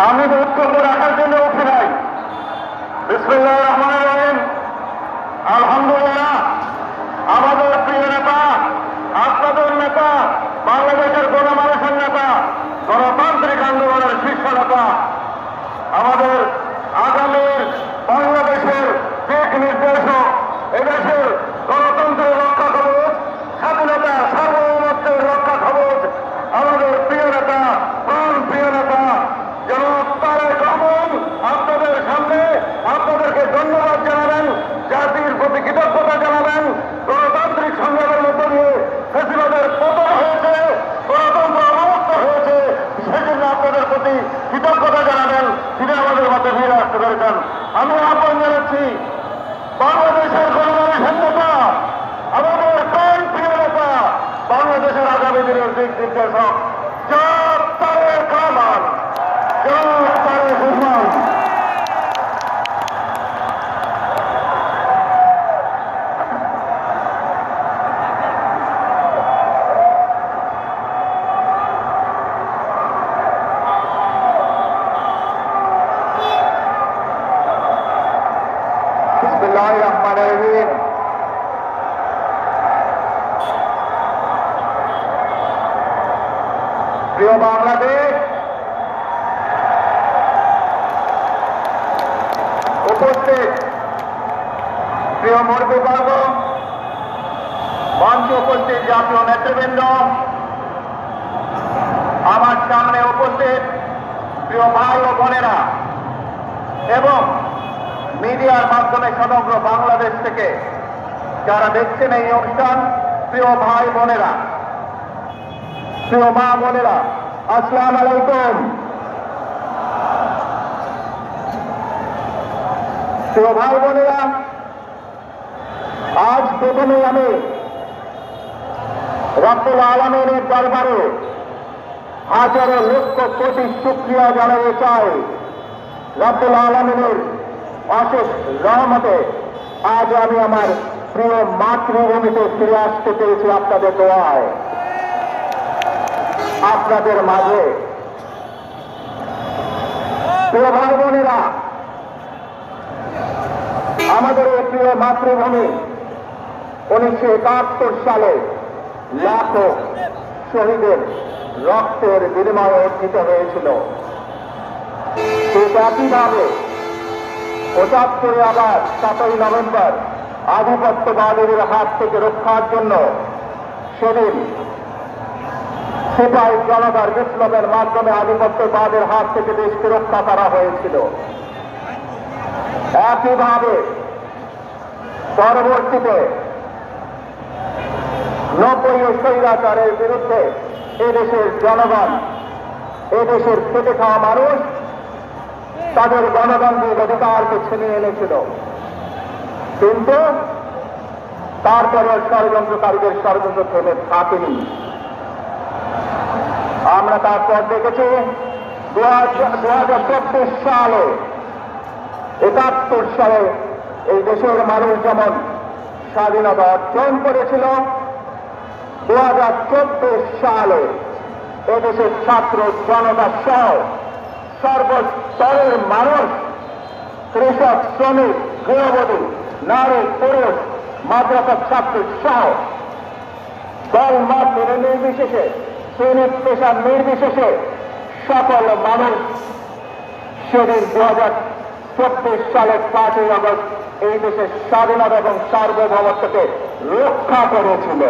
আমি বক্তব্য রাখার জন্য উঠে নাই। বিসমিল্লাহির রহমানির রহিম। আলহামদুলিল্লাহ, আমাদের প্রিয় নেতা, আপনাদের নেতা, বাংলাদেশের গণমানুষের নেতা, গণতান্ত্রিক আন্দোলনের শীর্ষ নেতা, আমাদের আগামীর বাংলাদেশের দিক নির্দেশক, এদেশের গণতন্ত্রের রক্ষা কবচ, স্বাধীনতা সার্বভৌমত্বের রক্ষা কবচ, আমাদের প্রিয় নেতা, প্রাণ প্রিয় নেতা জনাব তারেক রহমান আপনাদের সামনে আপনাদেরকে ধন্যবাদ জানাবেন, জাতির প্রতি কৃতজ্ঞতা জানাবেন। গণতান্ত্রিক সংগ্রামের মধ্য দিয়ে ফ্যাসিবাদের পতন হয়েছে, গণতন্ত্র অবমুক্ত হয়েছে, সেজন্য আপনাদের প্রতি কৃতজ্ঞতা জানাবেন, তিনি আমাদের মধ্যে ফিরে আসতে পেরেছেন। আমি আহ্বান জানাচ্ছি বাংলাদেশের গণমানুষের নেতা, আমাদের প্রাণ প্রিয় নেতা, বাংলাদেশের আগামী দিনের দিক নির্দেশক জনাব তারেক রহমান, জনাব তারেক রহমান। বিসমিল্লাহির রহমানির রহিম। প্রিয় বাংলাদেশ, উপস্থিত প্রিয় মুরব্বীবর্গ, মঞ্চে উপস্থিত জাতীয় নেতৃবৃন্দ, আমার সামনে উপস্থিত প্রিয় ভাই ও বোনেরা এবং মিডিয়ার মাধ্যমে সমগ্র বাংলাদেশ থেকে যারা দেখছেন এই অনুষ্ঠান, প্রিয় ভাই বোনেরা, প্রিয় মা বোনেরা, আসসালামু আলাইকুম। প্রিয় ভাই বোনেরা, আজ প্রথমে আমি রব্বুল আলামিনের দরবারে হাজারো লক্ষ কোটি শুকরিয়া জানাতে চাই। রব্বুল আলামিনের অশেষ রহমতে আজ আমি আমার প্রিয় মাতৃভূমিতে ফিরে আসতে পেরেছি আপনাদের দোয়ায়। আপনাদের মাঝে প্রিয় ভাই বোনেরা, আমাদের এই প্রিয় মাতৃভূমি 1971 সালে লাখো শহীদের রক্তের বিনিময়ে অর্জিত হয়েছিল। ঠিক একইভাবে 75 আবার 7ই নভেম্বর আধিপত্যবাদের হাত থেকে রক্ষার জন্য সেদিন সিপাহী জনতার বিপ্লবের মাধ্যমে আধিপত্যবাদের হাত থেকে দেশকে রক্ষা করা হয়েছিল। একইভাবে পরবর্তীতে 90 স্বৈরাচারের বিরুদ্ধে এদেশের জনগণ, এদেশের খেটে খাওয়া মানুষ তাদের গণতান্ত্রিক অধিকারকে ছিনিয়ে এনেছিল, কিন্তু তারপরে ষড়যন্ত্রকারীদের ষড়যন্ত্র থেমে থাকেনি। আমরা তারপর দেখেছি 2024 সালে, 71 সালে এই দেশের মানুষ যেমন স্বাধীনতা অর্জন করেছিল, 2024 সালে এদেশের ছাত্র জনতা সহ সর্বস্তরের মানুষ, কৃষক, শ্রমিক, গৃহবধূ, নারী, পুরুষ, মাদ্রাসার ছাত্র সহ দল মত নির্বিশেষে, শ্রেণী পেশার নির্বিশেষে সকল মানুষ সেদিন 2024 সালের 5ই আগস্ট এই দেশের স্বাধীনতা এবং সার্বভৌমত্বকে রক্ষা করেছিল।